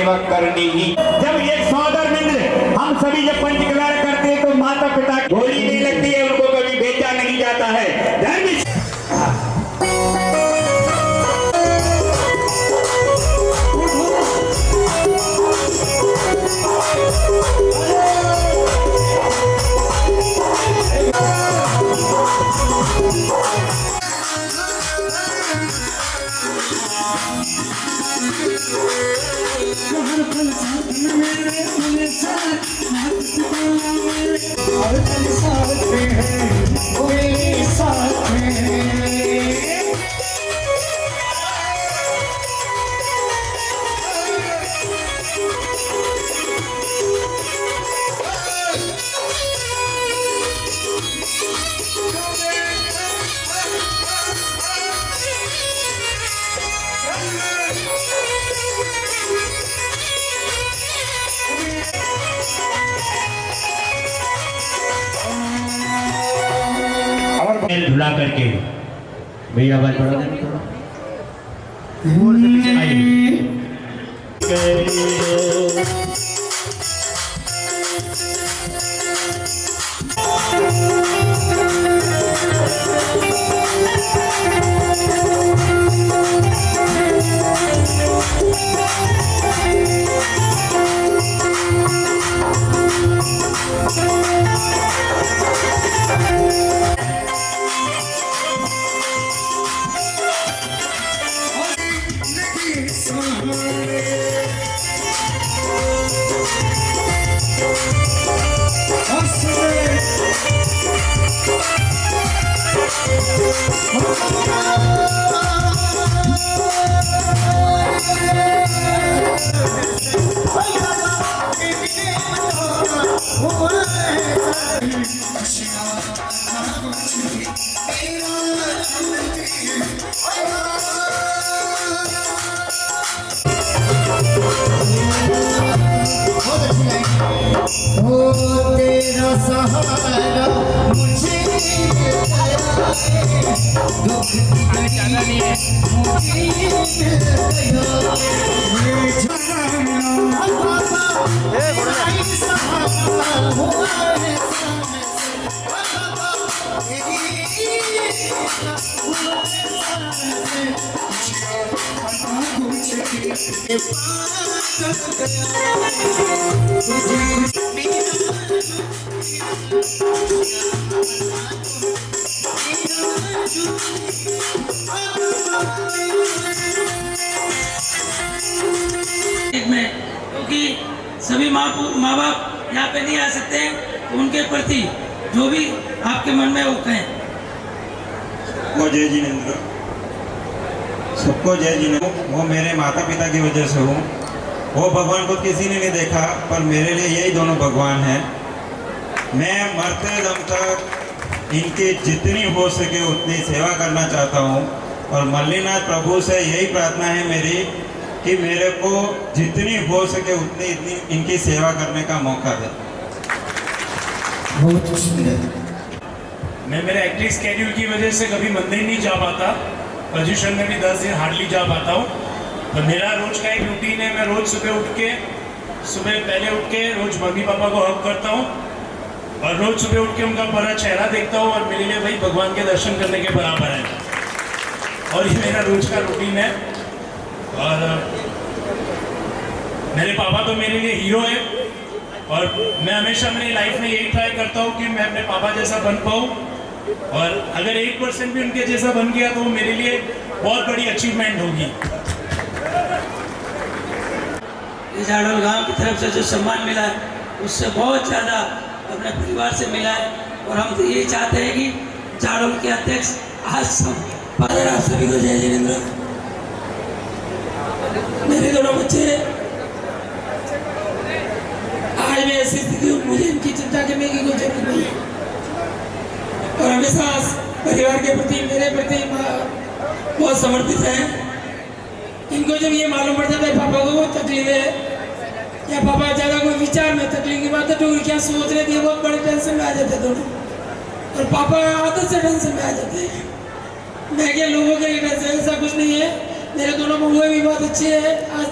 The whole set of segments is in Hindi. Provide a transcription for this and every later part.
सेवा करनी ही। जब ये सौदर मित्र हम सभी जब पंचकला करते हैं तो माता पिता गोली नहीं लगती है, उनको कभी भेजा नहीं जाता है। धर्म धुला करके भैया आवाज बढ़ा देना थोड़ा, और से पीछे आइए। तेरा सहारा मुझे दुख क्योंकि सभी माँ बाप यहाँ पे नहीं आ सकते हैं, तो उनके प्रति जो भी आपके मन में वो कहें। वो जय जिनेंद्र, सबको जय जिनेंद्र। वो मेरे माता पिता की वजह से हूँ। वो भगवान को किसी ने नहीं देखा, पर मेरे लिए यही दोनों भगवान हैं। मैं मरते दम तक इनकी जितनी हो सके उतनी सेवा करना चाहता हूँ, और मल्लीनाथ प्रभु से यही प्रार्थना है मेरी कि मेरे को जितनी हो सके उतनी इनकी सेवा करने का मौका दे। बहुत सुंदर। मैं मेरे एक्टिंग स्केड्यूल की वजह से कभी मंदिर नहीं जा पाता, पोजीशन में भी 10 दिन हार्डली जा पाता हूँ। तो मेरा रोज का एक रूटीन है, मैं रोज सुबह पहले उठ के रोज मम्मी पापा को हक करता हूँ, और रोज सुबह उठ के उनका बड़ा चेहरा देखता हूँ, और मेरे लिए भाई भगवान के दर्शन करने के बराबर है। और ये मेरा रोज का रूटीन है। और मेरे पापा तो मेरे लिए हीरो है, और मैं हमेशा मेरी लाइफ में यही ट्राई करता हूँ कि मैं अपने पापा जैसा बन पाऊँ, और अगर 1% भी उनके जैसा बन गया तो वो मेरे लिए बहुत बड़ी अचीवमेंट होगी। झाड़ोल गांव की तरफ से जो सम्मान मिला है उससे बहुत ज़्यादा अपने परिवार से मिला है, और हम तो यही चाहते हैं कि झाड़ोल के अध्यक्ष आज सब आप सभी को जय जिनेंद्र। मेरे दोनों बच्चे आज मैं ऐसी स्थिति हूँ, मुझे इनकी चिंता करने की कोई जरूरत नहीं है, और हमेशा परिवार के प्रति मेरे प्रति बहुत समर्पित है। इनको जब ये मालूम पड़ जाता है पापा को बहुत तकलीफ है, या पापा ज़्यादा कोई विचार में तकलीफ की बात है तो क्या सोच रहे थे, बहुत बड़े टेंशन में आ जाते हैं दोनों, और पापा आदत से टेंशन में आ जाते हैं। मैं क्या लोगों के लिए टेंशन, ऐसा कुछ नहीं है। मेरे दोनों बउए भी बहुत अच्छे हैं। आज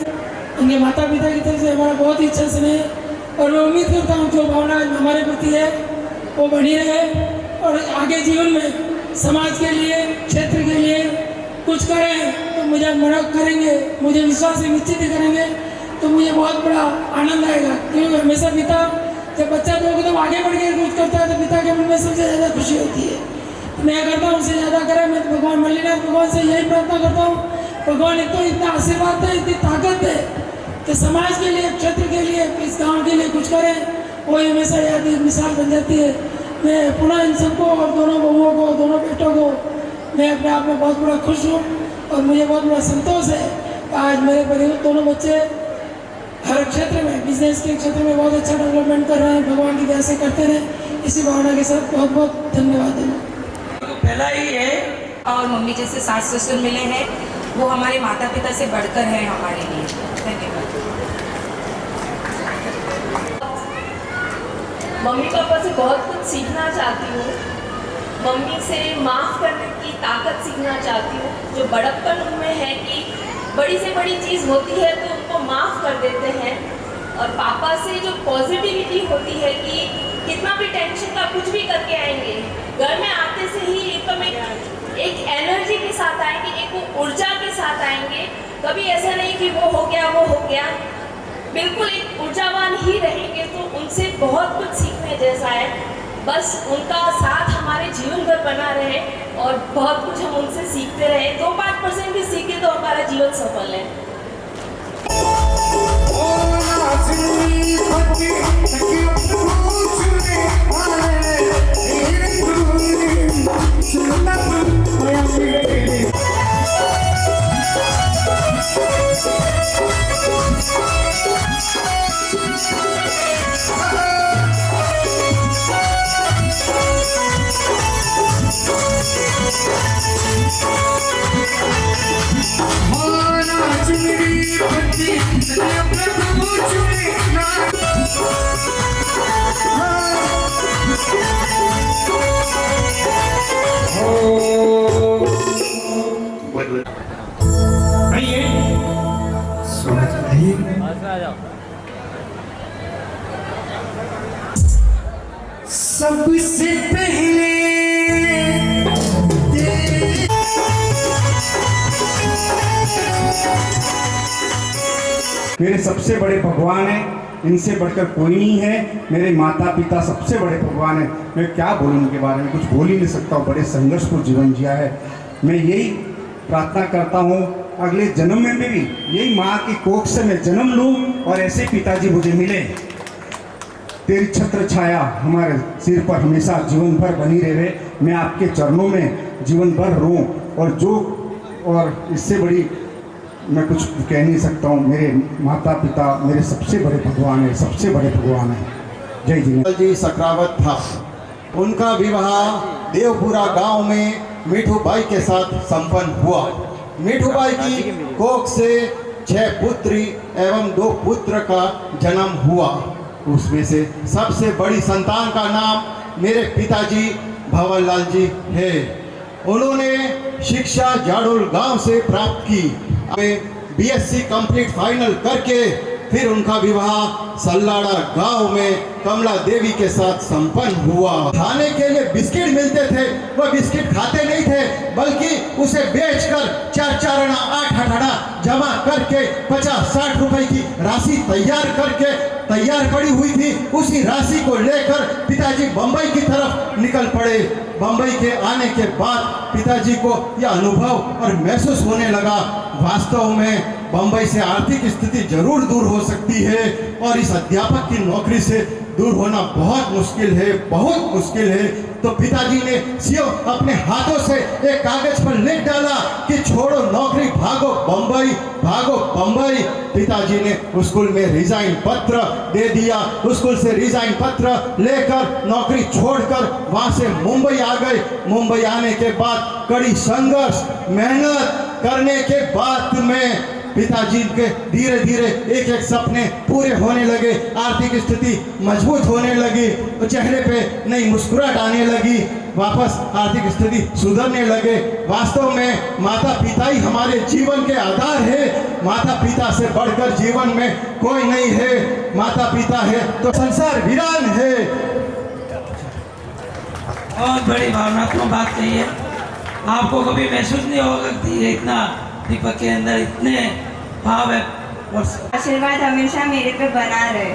इनके माता पिता की तरफ से हमारा बहुत ही अच्छा स्नेह, और मैं उम्मीद करता हूँ जो भावना हमारे प्रति है वो बनी रहे, और आगे जीवन में समाज के लिए, क्षेत्र के लिए कुछ करें तो मुझे मदद करेंगे, मुझे विश्वास है निश्चित ही करेंगे, तो मुझे बहुत बड़ा आनंद आएगा। क्योंकि हमेशा पिता, जब बच्चा तो एकदम आगे बढ़ के कुछ करता है तो पिता के मन में सबसे ज़्यादा खुशी होती है। मैं करता हूँ उससे ज़्यादा करें। मैं तो भगवान मल्लीनाथ भगवान से यही प्रार्थना करता हूँ, भगवान एक तो इतना आशीर्वाद है, इतनी ताकत है कि समाज के लिए, क्षेत्र के लिए, इस गाँव के लिए कुछ करें, वही हमेशा याद एक मिसाल बन जाती है। मैं पुनः इन सबको और दोनों बहुओं को, दोनों बेटों को, मैं अपने आप में बहुत बड़ा खुश हूँ और मुझे बहुत बड़ा संतोष है। आज मेरे परिवार दोनों बच्चे हर क्षेत्र में, बिजनेस के क्षेत्र में बहुत अच्छा डेवलपमेंट कर रहे हैं। भगवान की दया से करते रहे। इसी भावना के साथ बहुत बहुत धन्यवाद देना। तो पहला ही है, और मम्मी जैसे सास ससुर मिले हैं वो हमारे माता पिता से बढ़कर हैं हमारे लिए। धन्यवाद। मम्मी पापा से बहुत कुछ सीखना चाहती हूँ। मम्मी से माफ़ करने की ताकत सीखना चाहती हूँ, जो बड़प्पन उनमें है कि बड़ी से बड़ी चीज़ होती है तो उनको माफ़ कर देते हैं, और पापा से जो पॉजिटिविटी होती है कि कितना भी टेंशन का कुछ भी करके आएंगे, घर में आते से ही एकदम एक एनर्जी के साथ आएंगे, एक वो ऊर्जा के साथ आएंगे। कभी ऐसा नहीं कि वो हो गया, बिल्कुल एक ऊर्जावान ही रहेंगे। तो उनसे बहुत कुछ सीखने जैसा है। बस उनका साथ हमारे जीवन भर बना रहे और बहुत कुछ हम उनसे सीखते रहे। 2-5% भी सीखे तो हमारा जीवन सफल है। सबसे पहले मेरे सबसे बड़े भगवान हैं, इनसे बढ़कर कोई नहीं है। मेरे माता पिता सबसे बड़े भगवान हैं। मैं क्या बोलूं उनके बारे में, कुछ बोल ही नहीं सकता हूँ। बड़े संघर्षपूर्ण जीवन जिया है। मैं यही प्रार्थना करता हूँ अगले जन्म में भी यही माँ की कोख से मैं जन्म लूँ और ऐसे पिताजी मुझे मिले। तेरी छत्र छाया हमारे सिर पर हमेशा जीवन भर बनी रहे। मैं आपके चरणों में जीवन भर रहूं, और इससे बड़ी मैं कुछ कह नहीं सकता हूं। मेरे माता पिता मेरे सबसे बड़े भगवान हैं, सबसे बड़े भगवान हैं। जय जी सक्रावत था। उनका विवाह देवपुरा गांव में मीठू बाई के साथ संपन्न हुआ। मीठू बाई की कोख से 6 पुत्री एवं 2 पुत्र का जन्म हुआ। उसमें से सबसे बड़ी संतान का नाम मेरे पिताजी भंवरलाल जी है। उन्होंने शिक्षा जाडोल गांव से प्राप्त की। बीएससी कंप्लीट फाइनल करके फिर उनका विवाह सल्लाड़ा गांव में कमला देवी के साथ संपन्न हुआ। खाने के लिए बिस्किट मिलते थे, वो बिस्किट खाते नहीं थे, बल्कि उसे बेचकर 4 आना 8 आना जमा करके 50-60 रुपए की राशि तैयार पड़ी हुई थी। उसी राशि को लेकर पिताजी बंबई की तरफ निकल पड़े। बंबई के आने के बाद पिताजी को यह अनुभव और महसूस होने लगा, वास्तव में बंबई से आर्थिक स्थिति जरूर दूर हो सकती है और इस अध्यापक की नौकरी से दूर होना बहुत मुश्किल है। तो पिताजी ने सिर्फ अपने हाथों से एक कागज पर लिख डाला कि छोड़ो नौकरी, भागो बंबई। पिताजी ने स्कूल में रिजाइन पत्र दे दिया। स्कूल से रिजाइन पत्र लेकर नौकरी छोड़कर वहां से मुंबई आ गए। मुंबई आने के बाद कड़ी संघर्ष मेहनत करने के बाद में पिताजी के धीरे धीरे एक एक सपने पूरे होने लगे, आर्थिक स्थिति मजबूत होने लगी, चेहरे पे नई मुस्कुराहट आने लगी, वापस आर्थिक स्थिति सुधरने लगे। वास्तव में माता पिता ही हमारे जीवन के आधार है। माता पिता से बढ़कर जीवन में कोई नहीं है। माता पिता है तो संसार वीरान है। बहुत बड़ी भावनात्मक बात कही है। आपको कभी महसूस नहीं होगा कि ये इतना दीपक के अंदर इतने भाव है और आशीर्वाद हमेशा मेरे पे बना रहे।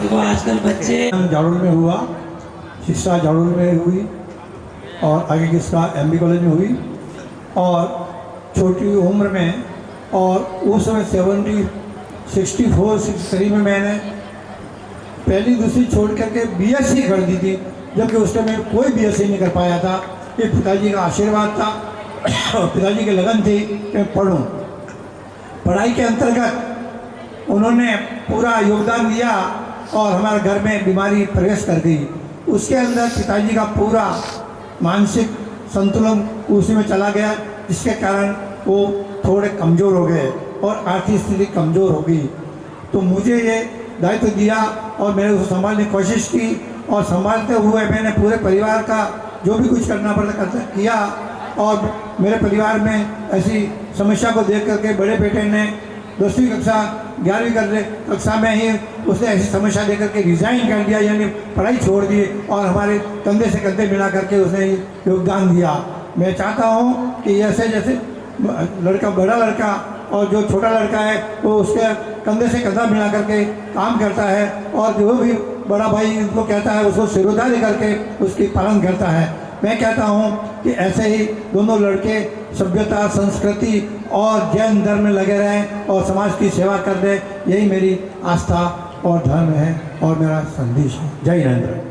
देखो आजकल बच्चे जाड़ोल में हुआ, शिक्षा जाड़ोल में हुई और आगे किसका MB कॉलेज में हुई और छोटी उम्र में, और उस समय 64 में मैंने पहली दूसरी छोड़ करके BSc कर दी थी, जबकि उस टाइम में कोई BSc नहीं कर पाया था। ये पिताजी का आशीर्वाद था और पिताजी की लगन थी कि मैं पढ़ूँ। पढ़ाई के अंतर्गत उन्होंने पूरा योगदान दिया और हमारे घर में बीमारी प्रवेश कर गई। उसके अंदर पिताजी का पूरा मानसिक संतुलन उसी में चला गया, जिसके कारण वो थोड़े कमज़ोर हो गए और आर्थिक स्थिति कमज़ोर हो गई। तो मुझे ये दायित्व दिया और मैंने उसको संभालने की कोशिश की और संभालते हुए मैंने पूरे परिवार का जो भी कुछ करना पड़ता किया। और मेरे परिवार में ऐसी समस्या को देख करके बड़े बेटे ने 10वीं कक्षा 11वीं कक्षा में ही उसने ऐसी समस्या देख करके रिज़ाइन कर दिया, यानी पढ़ाई छोड़ दी और हमारे कंधे से कंधे मिला करके उसने योगदान दिया। मैं चाहता हूँ कि ऐसे जैसे लड़का, बड़ा लड़का और जो छोटा लड़का है वो उसके कंधे से कंधा मिला करके काम करता है और जो भी बड़ा भाई उनको कहता है उसको सिरोधारी करके उसकी पालन करता है। मैं कहता हूँ कि ऐसे ही दोनों लड़के सभ्यता, संस्कृति और जैन धर्म में लगे रहें और समाज की सेवा कर दें। यही मेरी आस्था और धर्म है और मेरा संदेश है। जय नरेंद्र।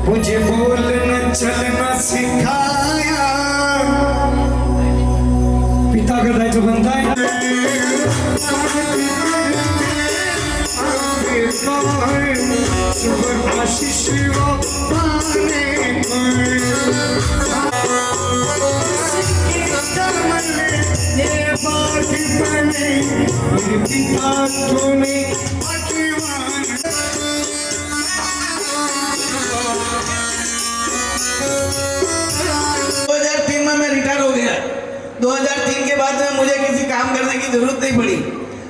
मुझे बोलना चलना सिखाया, पिता का दायित्व बनता है। आशीष वो पाने पिता तूने 2003 में मैं रिटायर हो गया। 2003 के बाद में मुझे किसी काम करने की जरूरत नहीं पड़ी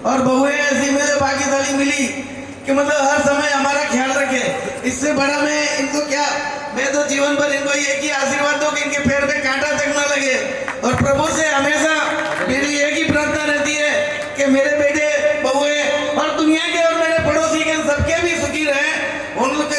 और बहुएं ऐसी मुझे भाग्यशाली मिली कि मतलब हर समय हमारा ख्याल रखे। इससे बड़ा मैं इनको क्या, मैं तो जीवन भर इनको एक ही आशीर्वाद दूं कि इनके पैर में कांटा तक न लगे। और प्रभु से हमेशा मेरी एक ही प्रार्थना रहती है कि मेरे बेटे, बहुएं और दुनिया के और मेरे पड़ोसी के सबके भी सुखी रहे। उन लोग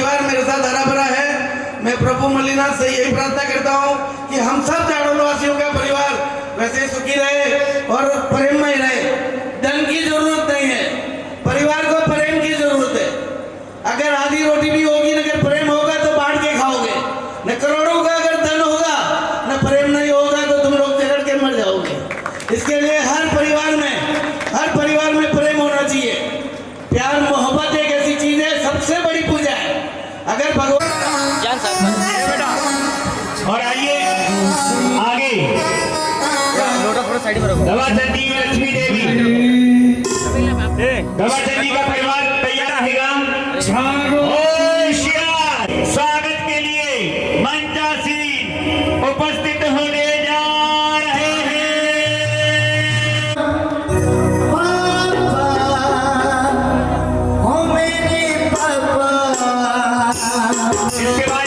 परिवार मेरे साथ हरा भरा है। मैं प्रभु मल्लीनाथ से यही प्रार्थना करता हूँ कि हम सब जाडोल वासियों का परिवार वैसे सुखी रहे और प्रेम में रहे। धन की जरूरत नहीं है, परिवार को प्रेम की जरूरत है। अगर आधी रोटी भी होगी, अगर प्रेम होगा तो बांट के खाओगे। न करोड़ों का अगर धन होगा, न प्रेम नहीं होगा तो तुम लोग झगड़ के मर जाओगे। इसके लिए हर परिवार में प्रेम होना चाहिए। प्यार मोहब्बत एक ऐसी चीज है, सबसे बड़ी पूजा है। अगर भगवान और आइए आगे दवाचंदी लक्ष्मी देवी, दवाचंदी का परिवार तैयार रहेगा। स्वागत के लिए मंचासीन उपस्थित होने जा रहे हैं। इसके बाद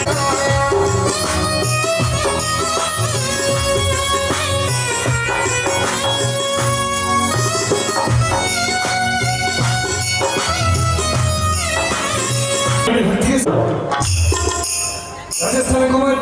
राजस्थान कुमार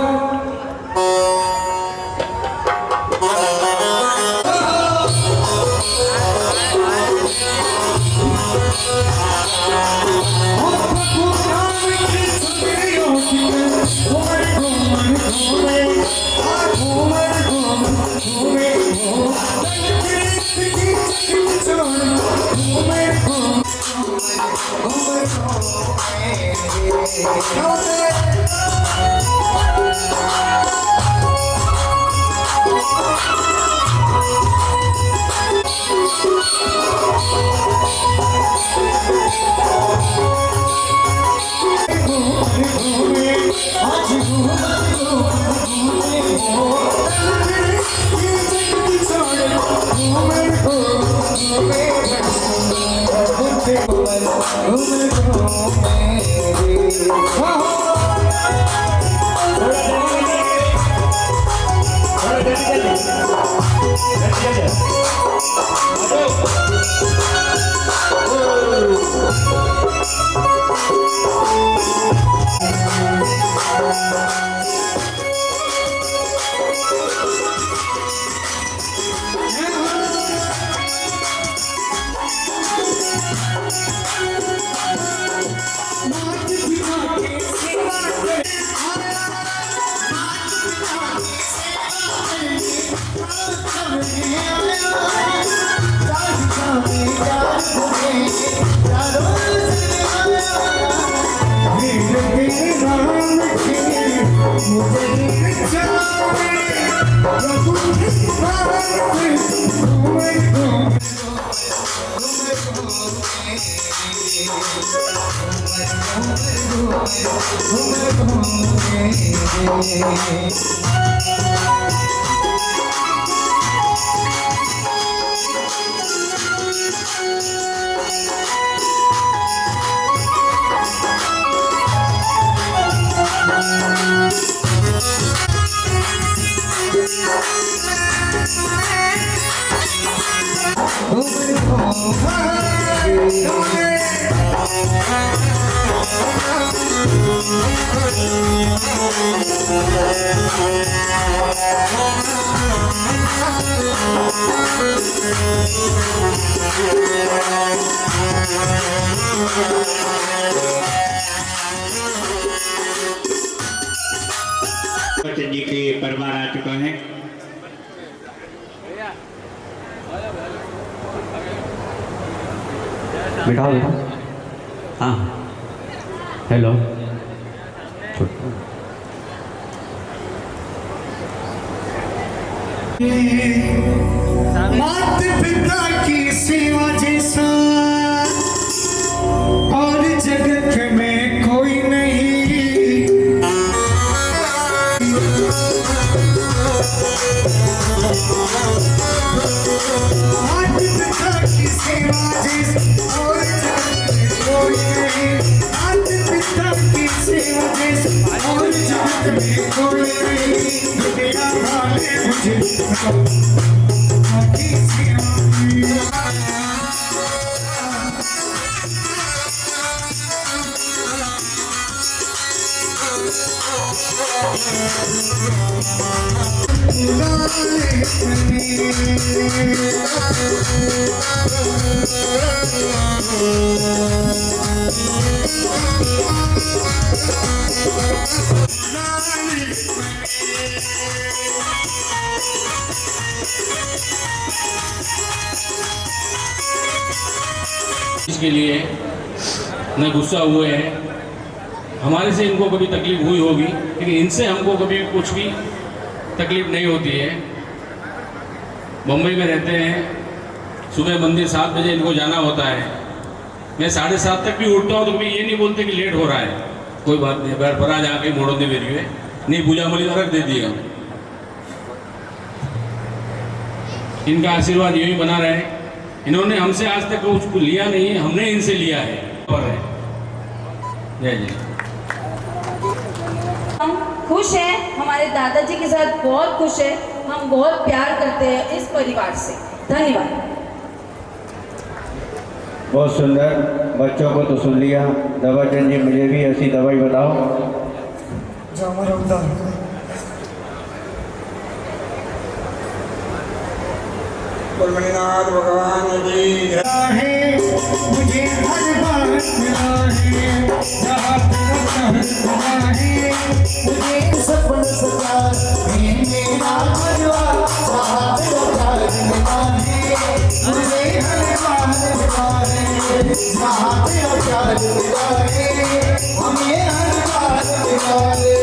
बच्चन जी के परिवार आ चुका है। बैठाओ बेटा। हाँ हेलो। माता पिता की सेवा जैसा और जगत में कोई नहीं। माता पिता की सेवा जैसा और जगत में कोई नहीं। माता पिता की सेवा जैसा और जगत में कोई नहीं। दुनिया वाले मुझे इसके लिए न गुस्सा हुए हैं। हमारे से इनको कभी तकलीफ हुई होगी, लेकिन इनसे हमको कभी कुछ भी तकलीफ नहीं होती है। मुंबई में रहते हैं, सुबह मंदिर 7 बजे इनको जाना होता है। मैं 7:30 तक भी उठता हूँ तो कभी ये नहीं बोलते कि लेट हो रहा है, कोई बात नहीं, बैठ पर आ जाके मोड़ो दे मेरी है नहीं, पूजा मली रख दे दिएगा। इनका आशीर्वाद यूँ ही बना रहे। इन्होंने हमसे आज तक कुछ लिया नहीं है, हमने इनसे लिया है। और जय जय। हम खुश हैं, हमारे दादाजी के साथ बहुत खुश है, हम बहुत प्यार करते हैं इस परिवार से। धन्यवाद। बहुत सुंदर, बच्चों को तो सुन लिया। दवाचंद जी, मुझे भी ऐसी दवाई बताओ जो हमारा उद्धार करे। मणिनाथ भगवान जी है मुझे हर बार मिला है, जहाँ तेरा मिला है मुझे सपन सजा है मेरा परिवार, जहाँ तेरा प्यार मिला है मुझे हर बार मिला है, जहाँ तेरा प्यार मिला है हमें हर बार मिला है।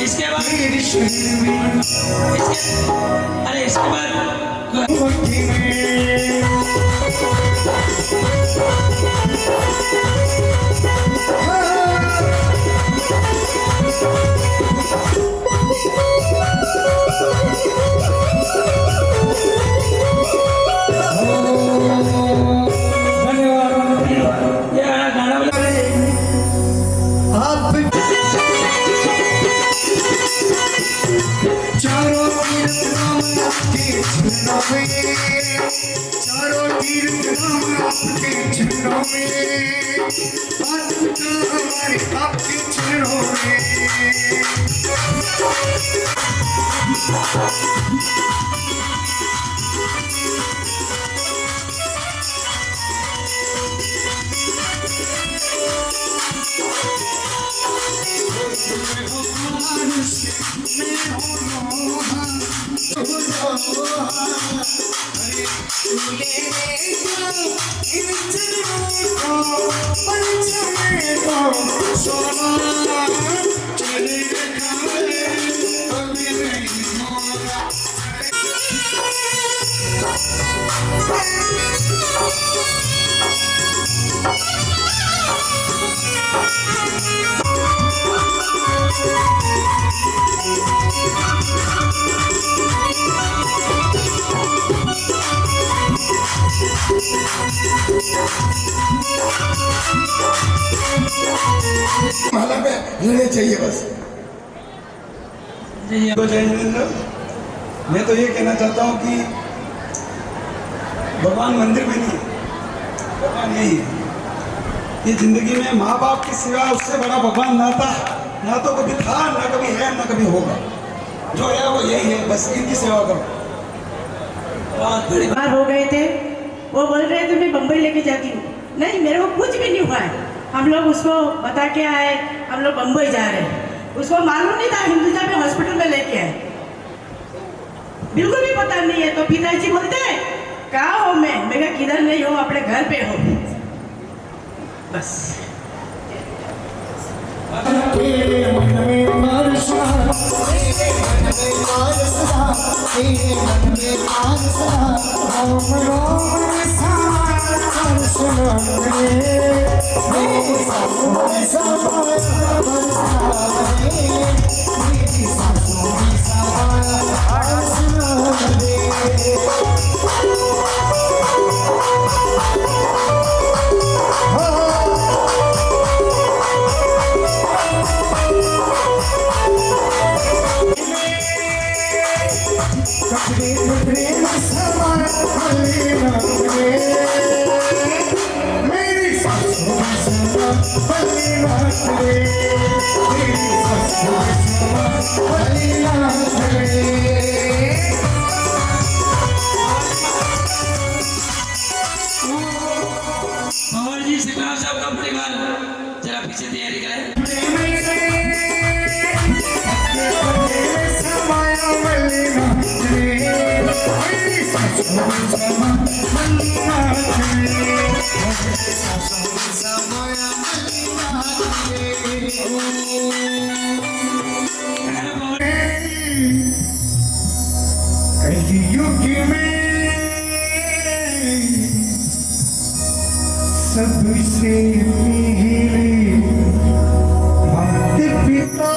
इसके बाद अरे इसके बाद चारों तीर्थ नाम आपके चरणों में, आत्मा हमारे आपके चरणों में। माला पे हिलने चाहिए बस। तो जय जिनेंद्र, मैं तो ये कहना चाहता हूँ कि भगवान मंदिर में नहीं, भगवान यही है। ये जिंदगी में माँ बाप की सिवा उससे बड़ा भगवान ना था, ना तो कभी था, ना कभी है, ना कभी होगा। जो है वो यही है, बस इनकी सेवा करो। बहुत बड़ी बात हो गए थे, वो बोल रहे थे मैं बम्बई लेके जाती हूँ। नहीं, मेरे को कुछ भी नहीं हुआ है। हम लोग उसको बता के आए, हम लोग बम्बई जा रहे हैं। उसको मालूम नहीं था, हिंदुजा में हॉस्पिटल में लेके आए। बिल्कुल भी पता नहीं है। तो पिताजी बोलते हैं कहाँ हो मैं कहा किधर नहीं हो, अपने घर पे हो। बस तेरे मन में प्यार सुना, तेरे मन में प्यार सुना, तेरे मन में प्यार सुना, रोम रोम में सारा प्यार सुना रे, मेरी सासों में सारा मेरी सासों में सारा प्यार सुना रे। कपड़े कपड़े में सामान मलिना रे, मेरी सासों में सामान मलिना रे, मेरी सासों में सामान मलिना रे। पवार जी सिकरार साहब का परिवार जरा पीछे तैयारी करें। कलयुग में सबसे पहले माता पिता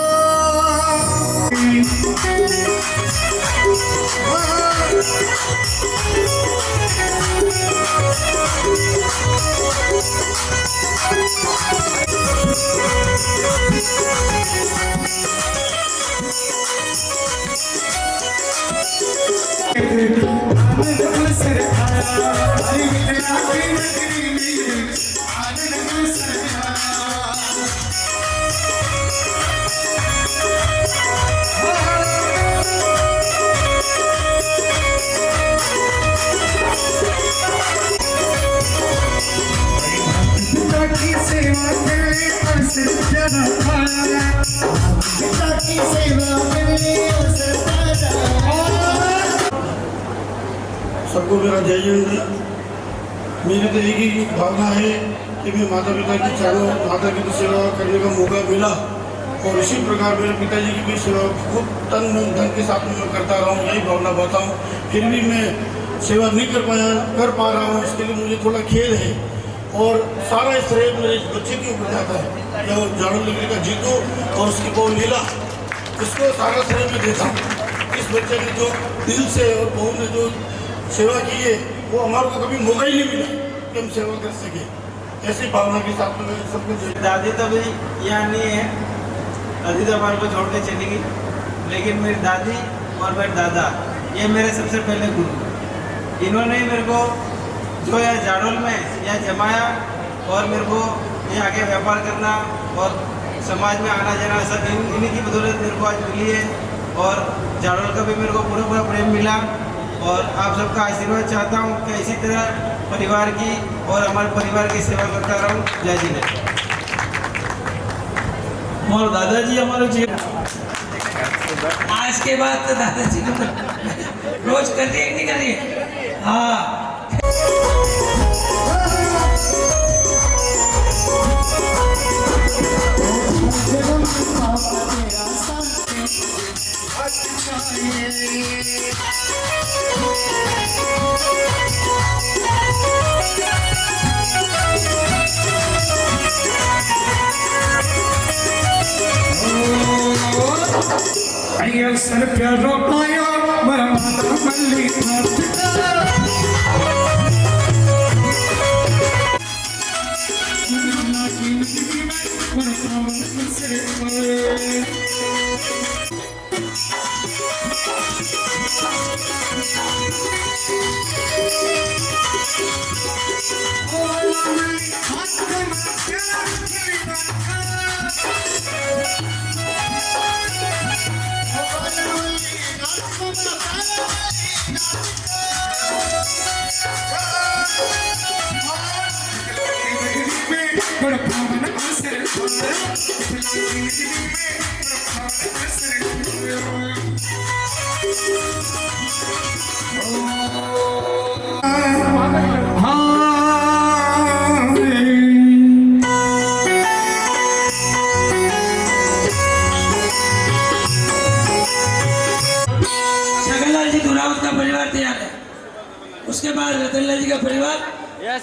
अवसर आया, हरि विद्या की नगरी में आनंद अवसर आया। पिता की सेवा करने पर सज्जन आया, पिता की सेवा करने पर सज्जन आया। सबको मेरा जय जिनेंद्र। मेरी तो एक ही भावना है कि मैं माता पिता की चरणों माता की सेवा करने का मौका मिला और इसी प्रकार मेरे पिताजी की भी सेवा खूब तन मन धन के साथ में मैं करता रहा हूँ, यही भावना बताऊँ। फिर भी मैं सेवा नहीं कर पा रहा हूँ, इसके लिए मुझे थोड़ा खेद है और सारा श्रेय मेरे इस बच्चे के ऊपर जाता है। या झाड़ू लेने का जीतू और उसकी बहू लीला, इसको सारा श्रेय मैं देता हूँ। इस बच्चे ने जो दिल से और बहू ने जो सेवा की है वो हमारे को कभी मौका ही नहीं मिला कि हम सेवा कर सके। ऐसी भावना के साथ में सब कुछ। दादी तो अभी यहाँ नहीं है, दादी तो हमारे को छोड़ के चली गई, लेकिन मेरी दादी और मेरे दादा ये मेरे सबसे पहले गुरु। इन्होंने मेरे को जो यहाँ जाडोल में यहाँ जमाया और मेरे को यहाँ आगे व्यापार करना और समाज में आना जाना सब इन्हीं की बदौलत मेरे को आज मिली है। और जाडोल का भी मेरे को पूरा प्रेम मिला और आप सबका आशीर्वाद चाहता हूँ कि इसी तरह परिवार की और हमारे परिवार की सेवा करता रहूँ। जय जिनेंद्र। और दादाजी हमारे जीवन आज के बाद तो दादाजी को रोज कर रही है कि नहीं कर रही है? हाँ अय्यर सर प्यारो पाया मरा माता मल्ली छगनलाल जी धुरावत का परिवार तैयार है। उसके बाद रतनलाल जी का परिवार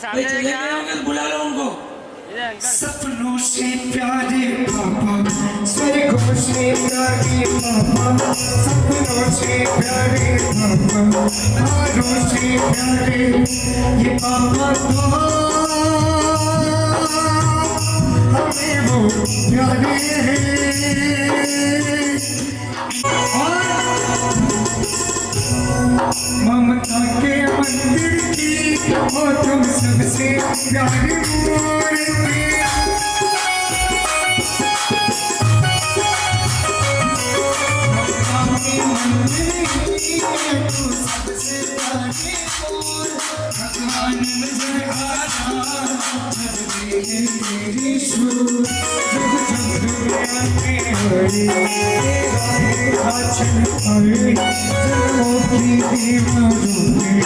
भाई चले गए होंगे तो बुला लो उनको। सपनों से प्यारे पापा, स्वर्गों से प्यारे पापा, सपनों से प्यारे पापा, हारों से प्यारे ये पापा तो हमें वो प्यारे हैं। ममता के मंदिर की हो तुम सबसे प्यारी मूर्ति। ममता के मंदिर की हो तुम सबसे प्यारी मूर्ति। भगवान नजर आ रहा जब देखे तेरी सूरत, जब जब दुनिया के हरी आचन हरी जन्मों की दीवारों में।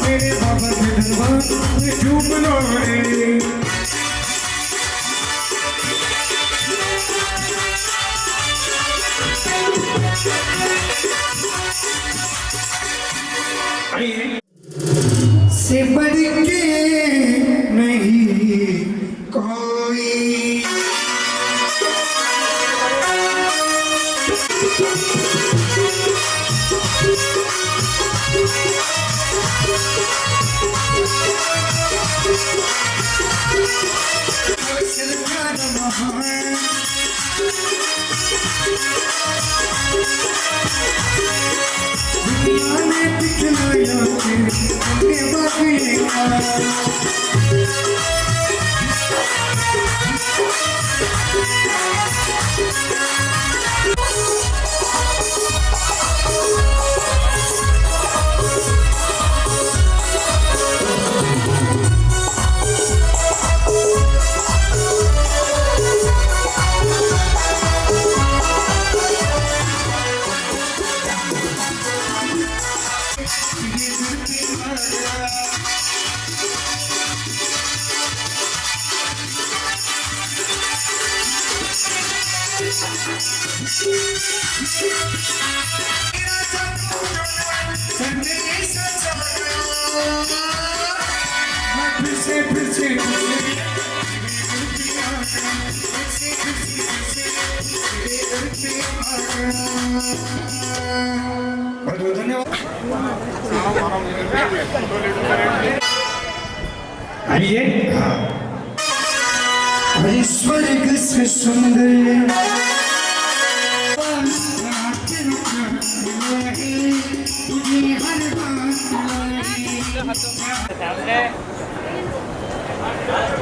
मेरे बाबा के दरबार में झूम लो रे। से बढ़ के नहीं कोई। दुनिया ने दिखलाया कि अपने बाकी आइए हरी स्वर्ग से सुंदर हर बात